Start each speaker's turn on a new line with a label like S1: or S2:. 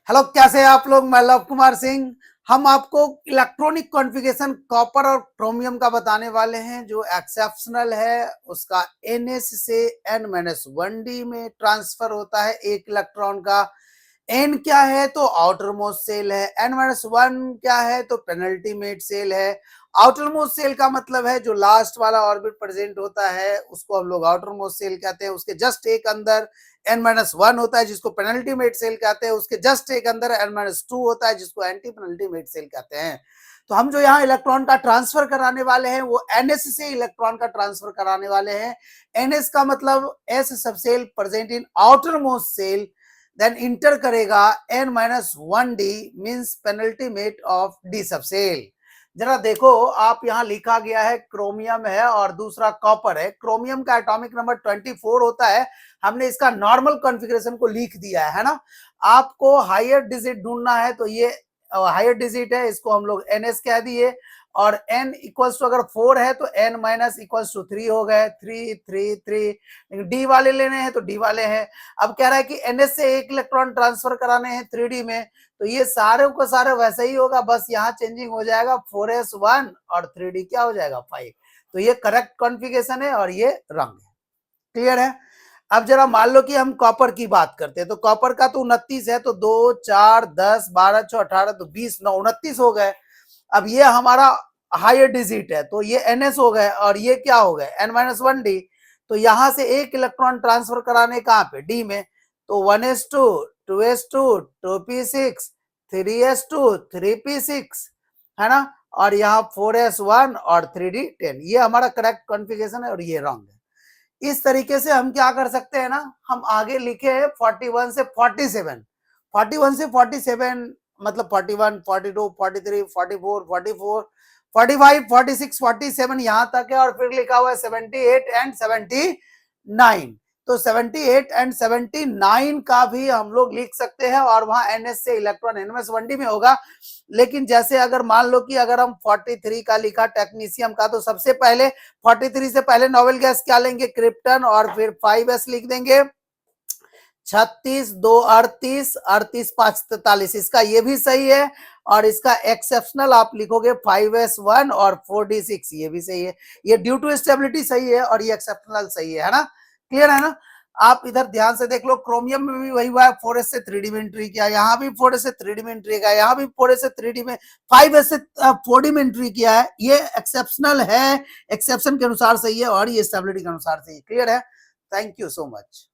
S1: Hello, कैसे हैं आप लोग। मैं लव कुमार सिंह। हम आपको इलेक्ट्रॉनिक कॉन्फ़िगरेशन कॉपर और क्रोमियम का बताने वाले हैं जो एक्सेप्शनल है। उसका ns से n-1d में ट्रांसफर होता है एक इलेक्ट्रॉन का। n क्या है तो आउटर मोस्ट सेल है, n-1 क्या है तो पेनल्टीमेट सेल है। आउटर मोस्ट सेल का मतलब है जो लास्ट वाला ऑर्बिट प्रेजेंट होता है उसको हम लोग आउटर मोस्ट सेल कहते हैं। उसके जस्ट एक अंदर n-1 होता है जिसको पेनल्टीमेट सेल कहते हैं। उसके जस्ट एक अंदर n-2 होता है जिसको एंटी पेनल्टीमेट सेल कहते हैं। तो हम जो यहाँ इलेक्ट्रॉन का ट्रांसफर कराने वाले हैं वो ns से इलेक्ट्रॉन का ट्रांसफर कराने वाले हैं। ns का मतलब s sub shell present in outer most shell, then enter करेगा n-1d means penultimate of d sub shell. जरा देखो, आप यहाँ लिखा गया है क्रोमियम है और दूसरा कॉपर है। क्रोमियम का एटॉमिक नंबर 24 होता है। हमने इसका नॉर्मल कॉन्फ़िगरेशन को लिख दिया है ना। आपको हायर डिजिट ढूंढना है तो ये हायर डिजिट है, इसको हम लोग ns कह दिए। और n इक्वल्स टू अगर 4 है तो n माइनस इक्वल्स टू 3 हो गए, 3 3 3। डी वाले लेने हैं तो डी वाले हैं। अब कह रहा है कि ns से एक इलेक्ट्रॉन ट्रांसफर कराने हैं 3d में, तो ये सारे को सारे वैसे ही होगा, बस यहाँ चेंजिंग हो जाएगा 4s1 और 3d क्या हो जाएगा 5। तो ये करेक्ट कॉन्फ़िगरेशन है और ये रंग है। क्लियर है। अब जरा मान लो कि हम कॉपर की बात करते हैं तो कॉपर का तो 29 है, तो 2 4 10 12 6 18 तो 20 9 29 हो गए। अब ये हमारा हायर डिजिट है तो ये ns हो गए और ये क्या हो गए n-1d। तो यहां से एक इलेक्ट्रॉन ट्रांसफर कराने कहां पे d में, तो 1s2 2s2 2p6 3s2 3p6 है ना। और यहाँ 4s1 और 3d10। ये हमारा करेक्ट कॉन्फ़िगरेशन है और ये रॉन्ग है। इस तरीके से हम क्या कर सकते हैं ना, हम आगे लिखे हैं 41 से 47। 41 से 47 मतलब 41 42 43 44 44 45 46 47 यहां तक है। और फिर लिखा हुआ है 78 एंड 79। तो 78 एंड 79 का भी हम लोग लिख सकते हैं और वहां ns से इलेक्ट्रॉन n-1d में होगा। लेकिन जैसे अगर मान लो कि अगर हम 43 का लिखा टेक्नीशियम का, तो सबसे पहले 43 से पहले नोबेल गैस क्या लेंगे, क्रिप्टन, और फिर 5s लिख देंगे। 36 2 38 38 5 43, इसका ये भी सही है। और इसका एक्सेप्शनल आप लिखोगे 5s1 और 4d6, ये भी सही है। ये ड्यू टू स्टेबिलिटी सही है और ये एक्सेप्शनल सही है ना। क्लियर है ना। आप इधर ध्यान से देख लो, क्रोमियम में भी वही हुआ है, 4s से 3d में एंट्री किया, यहाँ भी 4s से 3d में एंट्री किया, यहाँ भी 4s से 3d में 5s से 4d में एंट्री किया है। ये एक्सेप्शनल है, एक्सेप्शन के अनुसार सही है और ये स्टेबिलिटी के अनुसार सही है। क्लियर है। Thank you so much.